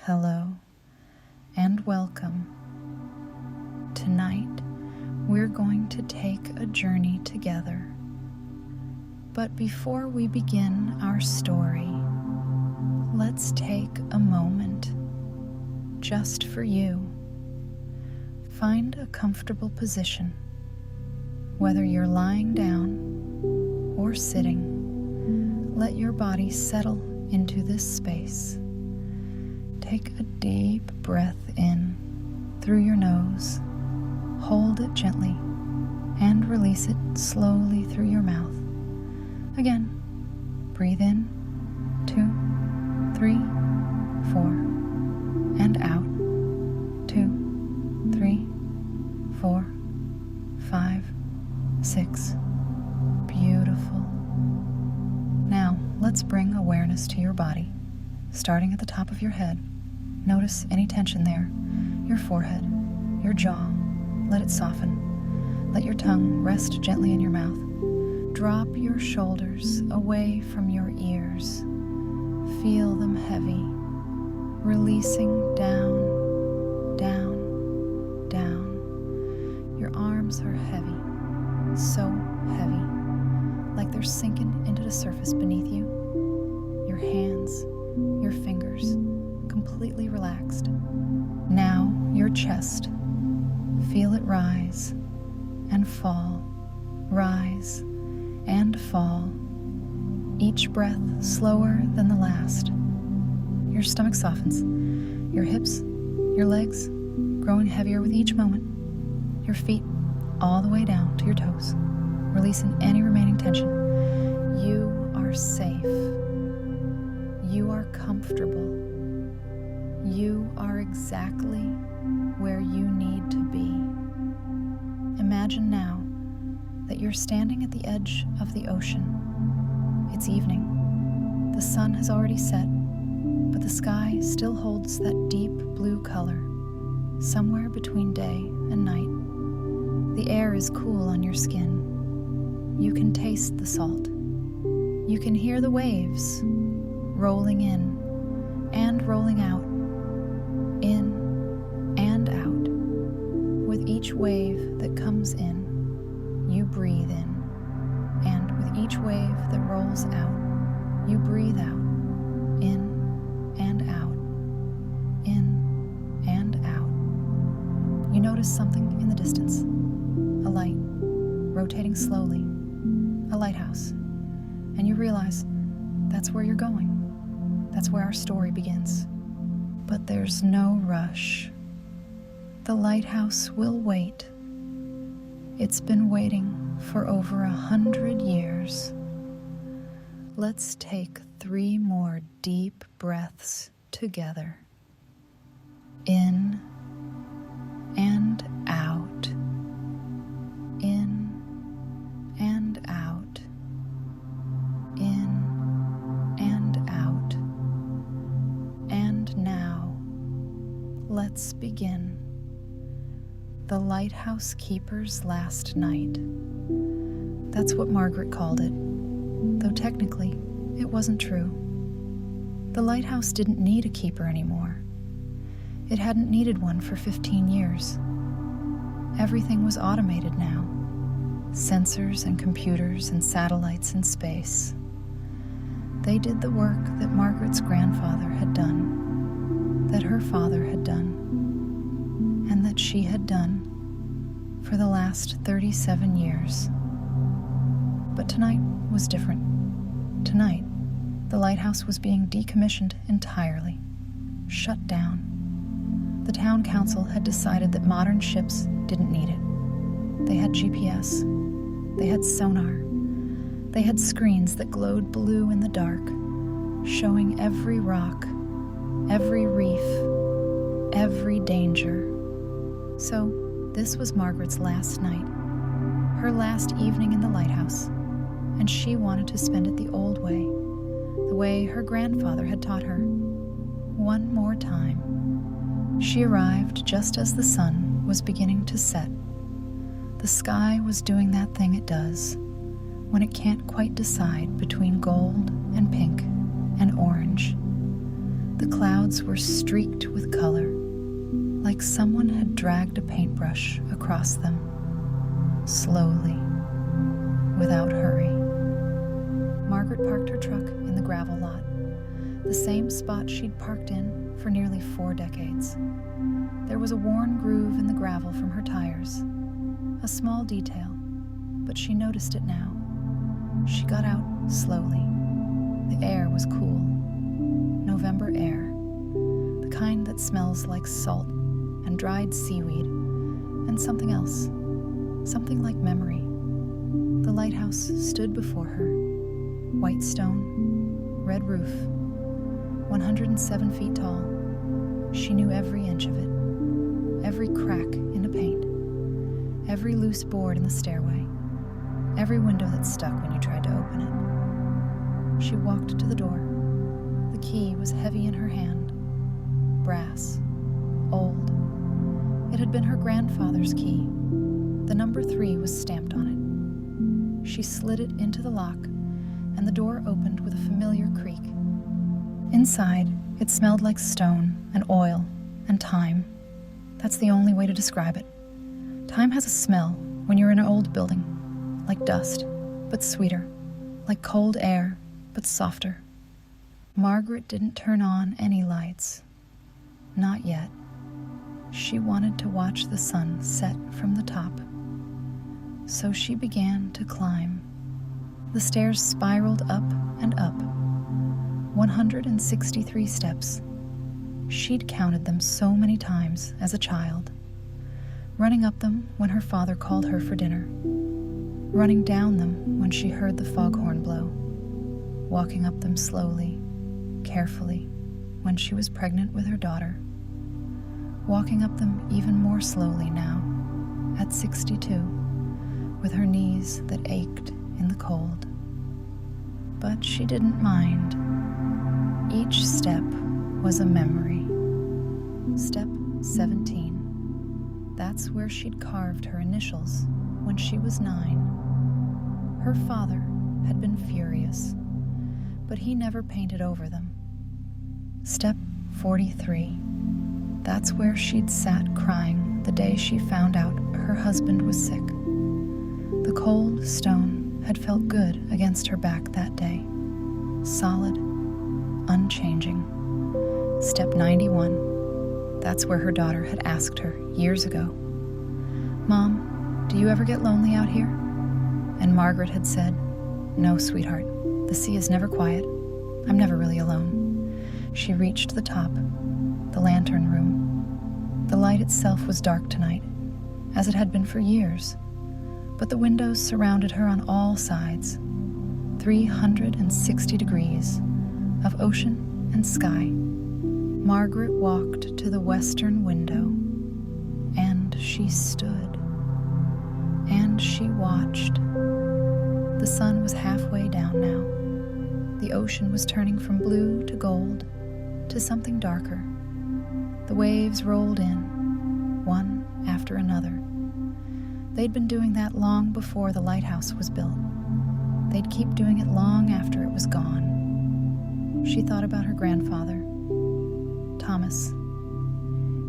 hello, and welcome. Tonight, we're going to take a journey together. But before we begin our story, let's take a moment just for you. Find a comfortable position, whether you're lying down or sitting. Let your body settle into this space. Take a deep breath in through your nose. Hold it gently and release it slowly through your mouth. Again, breathe in, 2, 3, 4, and out, 2, 3, 4, 5, 6. Beautiful. Now, let's bring awareness to your body. Starting at the top of your head, notice any tension there, your forehead, your jaw. Let it soften. Let your tongue rest gently in your mouth. Drop your shoulders away from your ears. Feel them heavy, releasing down, down, down. Your arms are heavy, so heavy, like they're sinking into the surface beneath you. Your hands, your fingers, completely relaxed. Now your chest. Feel it rise and fall, rise and fall. Each breath slower than the last. Your stomach softens. Your hips, your legs, growing heavier with each moment. Your feet all the way down to your toes, releasing any remaining tension. You are safe. You are comfortable. You are exactly where you need to be. Imagine now that you're standing at the edge of the ocean. It's evening. The sun has already set, but the sky still holds that deep blue color, somewhere between day and night. The air is cool on your skin. You can taste the salt. You can hear the waves rolling in and rolling out, in and out. With each wave that comes in, you breathe in, and with each wave that rolls out, you breathe out, in and out, in and out. You notice something in the distance, a light, rotating slowly, a lighthouse, and you realize that's where you're going. That's where our story begins. But there's no rush. The lighthouse will wait. It's been waiting for over 100 years. Let's take 3 more deep breaths together. In and out. In and out. In and out. And now, let's begin. The lighthouse keeper's last night. That's what Margaret called it, though technically it wasn't true. The lighthouse didn't need a keeper anymore. It hadn't needed one for 15 years. Everything was automated now. Sensors and computers and satellites in space. They did the work that Margaret's grandfather had done, that her father had done, and that she had done for the last 37 years. But tonight was different. Tonight, the lighthouse was being decommissioned entirely, shut down. The town council had decided that modern ships didn't need it. They had GPS, they had sonar, they had screens that glowed blue in the dark, showing every rock, every reef, every danger. So, this was Margaret's last night, her last evening in the lighthouse, and she wanted to spend it the old way, the way her grandfather had taught her. One more time. She arrived just as the sun was beginning to set. The sky was doing that thing it does when it can't quite decide between gold and pink and orange. The clouds were streaked with color, like someone had dragged a paintbrush across them, slowly, without hurry. Margaret parked her truck in the gravel lot, the same spot she'd parked in for nearly 4 decades. There was a worn groove in the gravel from her tires, a small detail, but she noticed it now. She got out slowly. The air was cool. November air, the kind that smells like salt and dried seaweed and something else, something like memory. The lighthouse stood before her, white stone, red roof, 107 feet tall. She knew every inch of it, every crack in the paint, every loose board in the stairway, every window that stuck when you tried to open it. She walked to the door. The key was heavy in her hand, brass, old. It had been her grandfather's key. The number 3 was stamped on it. She slid it into the lock, and the door opened with a familiar creak. Inside, it smelled like stone and oil and time. That's the only way to describe it. Time has a smell when you're in an old building, like dust, but sweeter, like cold air, but softer. Margaret didn't turn on any lights. Not yet. She wanted to watch the sun set from the top. So she began to climb. The stairs spiraled up and up, 163 steps. She'd counted them so many times as a child, running up them when her father called her for dinner, running down them when she heard the foghorn blow, walking up them slowly, carefully, when she was pregnant with her daughter, walking up them even more slowly now, at 62, with her knees that ached in the cold. But she didn't mind. Each step was a memory. Step 17. That's where she'd carved her initials when she was 9. Her father had been furious, but he never painted over them. Step 43. That's where she'd sat crying the day she found out her husband was sick. The cold stone had felt good against her back that day, solid, unchanging. Step 91. That's where her daughter had asked her years ago, "Mom, do you ever get lonely out here?" And Margaret had said, "No, sweetheart, the sea is never quiet. I'm never really alone." She reached the top, the lantern room. The light itself was dark tonight, as it had been for years, but the windows surrounded her on all sides, 360 degrees of ocean and sky. Margaret walked to the western window, and she stood, and she watched. The sun was halfway down now. The ocean was turning from blue to gold to something darker. The waves rolled in, one after another. They'd been doing that long before the lighthouse was built. They'd keep doing it long after it was gone. She thought about her grandfather, Thomas.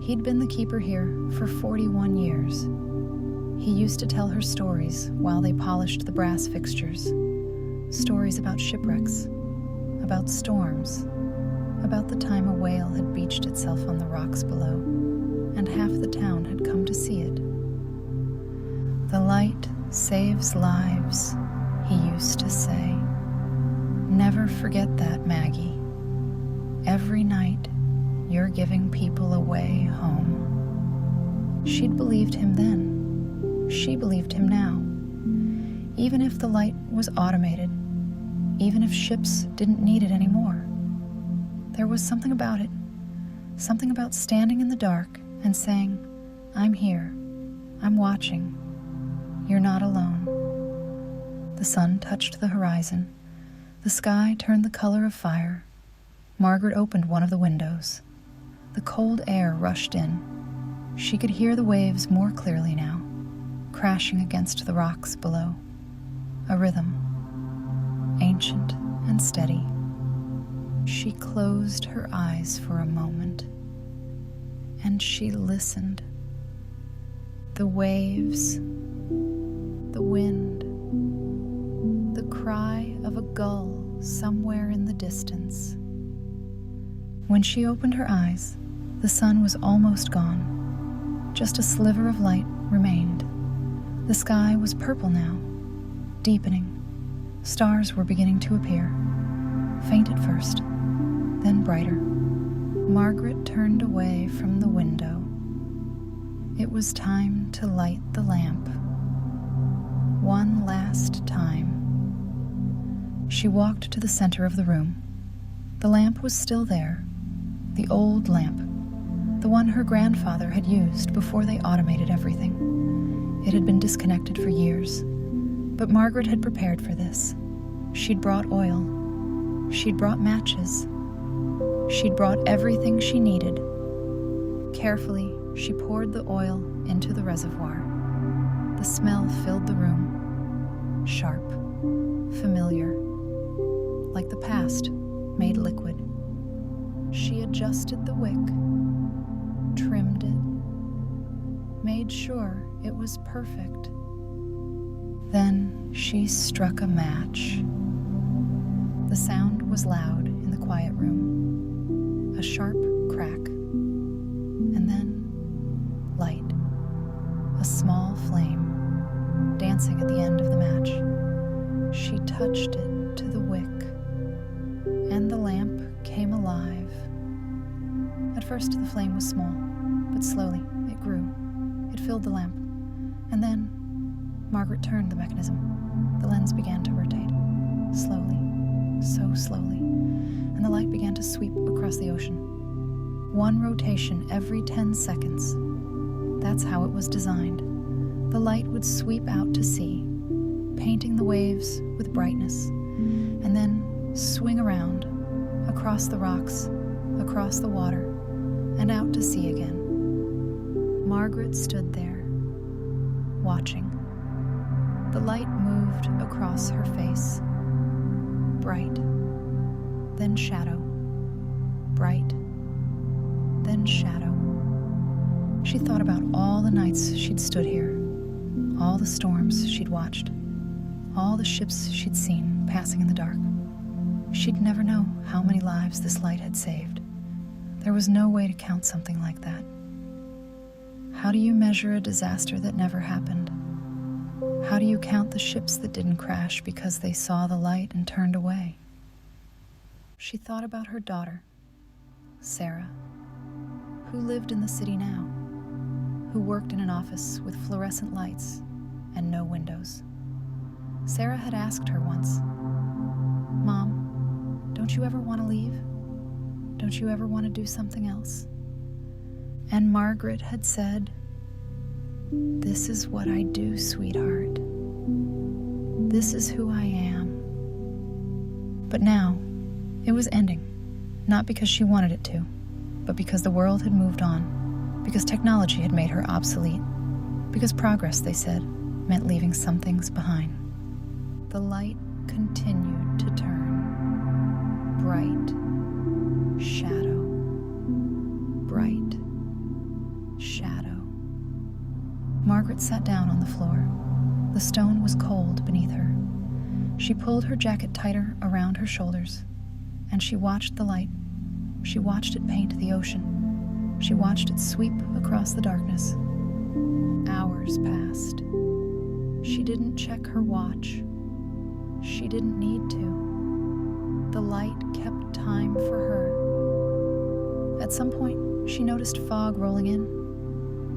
He'd been the keeper here for 41 years. He used to tell her stories while they polished the brass fixtures. Stories about shipwrecks, about storms, about the time a whale had beached itself on the rocks below, and half the town had come to see it. "The light saves lives," he used to say. "Never forget that, Maggie. Every night, you're giving people a way home." She'd believed him then. She believed him now. Even if the light was automated, even if ships didn't need it anymore, there was something about it, something about standing in the dark and saying, "I'm here, I'm watching, you're not alone." The sun touched the horizon. The sky turned the color of fire. Margaret opened one of the windows. The cold air rushed in. She could hear the waves more clearly now, crashing against the rocks below. A rhythm, ancient and steady. She closed her eyes for a moment, and she listened. The waves, the wind, the cry of a gull somewhere in the distance. When she opened her eyes, the sun was almost gone. Just a sliver of light remained. The sky was purple now, deepening. Stars were beginning to appear, faint at first, then brighter. Margaret turned away from the window. It was time to light the lamp. One last time. She walked to the center of the room. The lamp was still there, the old lamp, the one her grandfather had used before they automated everything. It had been disconnected for years, but Margaret had prepared for this. She'd brought oil. She'd brought matches. She'd brought everything she needed. Carefully, she poured the oil into the reservoir. The smell filled the room, sharp, familiar, like the past made liquid. She adjusted the wick, trimmed it, made sure it was perfect. Then she struck a match. The sound was loud in the quiet room, a sharp crack, and then light, a small flame, dancing at the end of the match. She touched it to the wick, and the lamp came alive. At first the flame was small, but slowly it grew. It filled the lamp, and then Margaret turned the mechanism. The lens began to rotate, slowly, so slowly, and the light began to sweep across the ocean. One rotation every 10 seconds. That's how it was designed. The light would sweep out to sea, painting the waves with brightness, and then swing around, across the rocks, across the water, and out to sea again. Margaret stood there, watching. The light moved across her face, bright, then shadow, bright, then shadow. She thought about all the nights she'd stood here, all the storms she'd watched, all the ships she'd seen passing in the dark. She'd never know how many lives this light had saved. There was no way to count something like that. How do you measure a disaster that never happened? How do you count the ships that didn't crash because they saw the light and turned away? She thought about her daughter, Sarah, who lived in the city now, who worked in an office with fluorescent lights and no windows. Sarah had asked her once, "Mom, don't you ever want to leave? Don't you ever want to do something else?" And Margaret had said, "This is what I do, sweetheart. This is who I am." But now, it was ending, not because she wanted it to, but because the world had moved on, because technology had made her obsolete, because progress, they said, meant leaving some things behind. The light continued to turn, bright, shadow, bright, shadow. Margaret sat down on the floor. The stone was cold beneath her. She pulled her jacket tighter around her shoulders, and she watched the light. She watched it paint the ocean. She watched it sweep across the darkness. Hours passed. She didn't check her watch. She didn't need to. The light kept time for her. At some point, she noticed fog rolling in.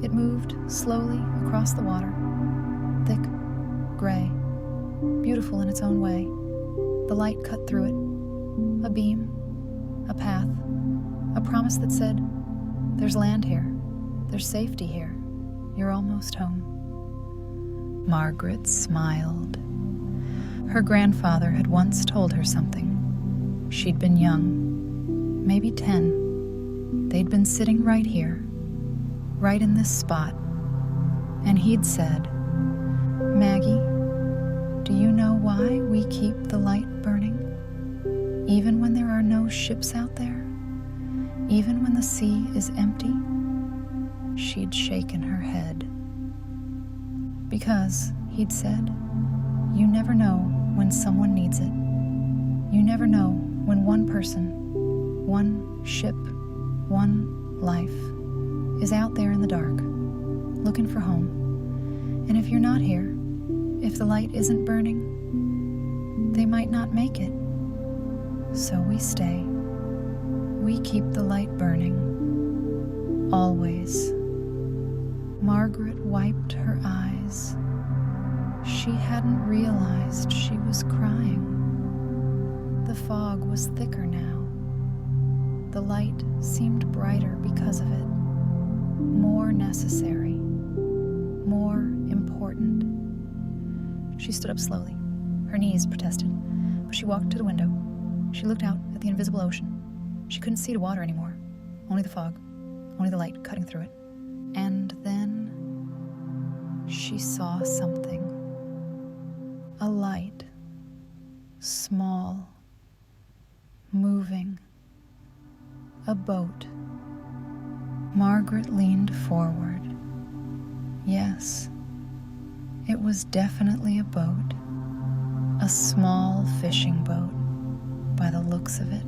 It moved slowly across the water, thick, gray, beautiful in its own way. The light cut through it, a beam, a path, a promise that said, "There's land here, there's safety here, you're almost home." Margaret smiled. Her grandfather had once told her something. She'd been young, maybe 10. They'd been sitting right here, right in this spot, and he'd said, "Maggie, do you know why we keep the light burning? Even when there are no ships out there, even when the sea is empty, she'd shaken her head. Because, he'd said, you never know when someone needs it. You never know when one person, one ship, one life is out there in the dark, looking for home. And if you're not here, if the light isn't burning, they might not make it. So we stay. We keep the light burning. Always. Margaret wiped her eyes. She hadn't realized she was crying. The fog was thicker now. The light seemed brighter because of it. More necessary. More important. She stood up slowly. Her knees protested, but she walked to the window. She looked out at the invisible ocean. She couldn't see the water anymore. Only the fog. Only the light cutting through it. And then she saw something. A light. Small. Moving. A boat. Margaret leaned forward. Yes, it was definitely a boat. A small fishing boat, by the looks of it.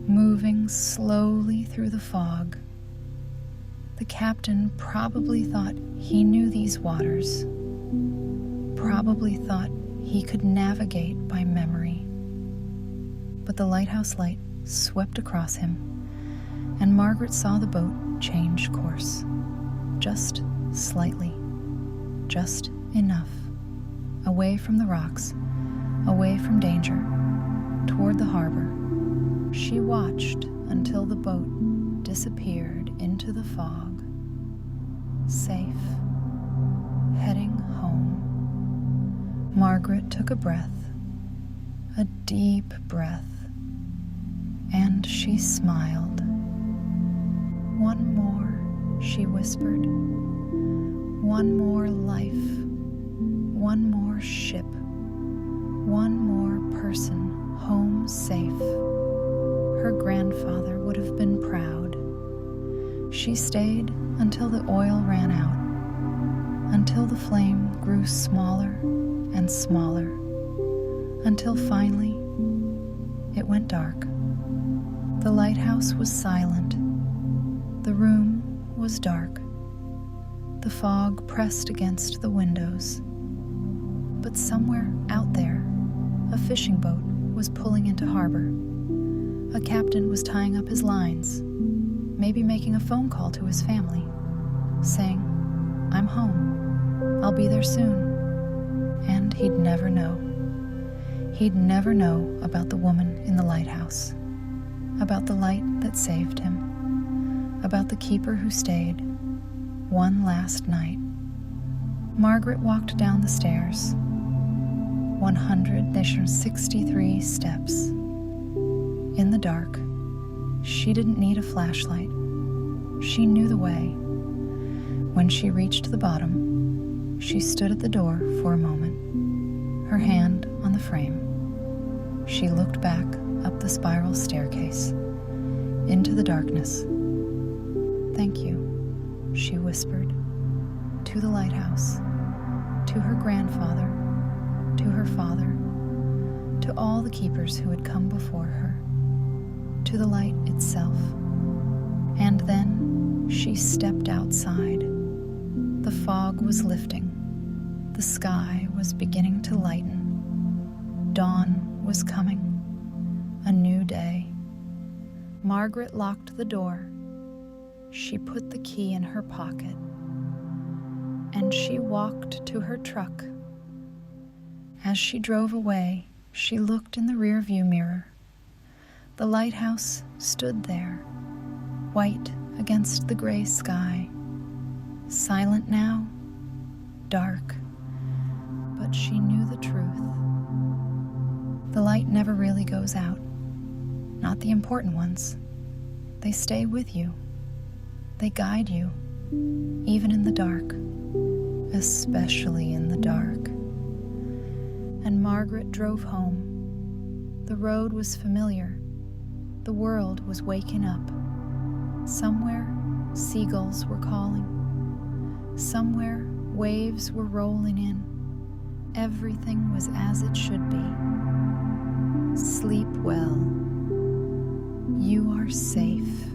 Moving slowly through the fog. The captain probably thought he knew these waters. Probably thought he could navigate by memory. But the lighthouse light swept across him, and Margaret saw the boat change course. Just slightly. Just enough. Away from the rocks, away from danger, toward the harbor. She watched until the boat disappeared into the fog. Safe. Heading home. Margaret took a breath. A deep breath. And she smiled. One more, she whispered. One more life. One more ship. One more person home safe. Her grandfather would have been proud. She stayed until the oil ran out, until the flame grew smaller and smaller, until finally it went dark. The lighthouse was silent. The room was dark. The fog pressed against the windows. But somewhere out there, a fishing boat was pulling into harbor. A captain was tying up his lines, maybe making a phone call to his family, saying, I'm home. I'll be there soon. And he'd never know. He'd never know about the woman in the lighthouse, about the light that saved him, about the keeper who stayed one last night. Margaret walked down the stairs. 163 steps. In the dark, she didn't need a flashlight. She knew the way. When she reached the bottom, she stood at the door for a moment, her hand on the frame. She looked back up the spiral staircase, into the darkness. Thank you, she whispered, to the lighthouse, to her grandfather, to her father, to all the keepers who had come before her, to the light itself. And then she stepped outside. The fog was lifting. The sky was beginning to lighten. Dawn was coming. A new day. Margaret locked the door. She put the key in her pocket. And she walked to her truck. As she drove away, she looked in the rearview mirror. The lighthouse stood there, white against the gray sky. Silent now, dark, but she knew the truth. The light never really goes out, not the important ones. They stay with you. They guide you, even in the dark, especially in the dark. And Margaret drove home, The road was familiar. The world was waking up. Somewhere, seagulls were calling. Somewhere, waves were rolling in. Everything was as it should be. Sleep well. You are safe.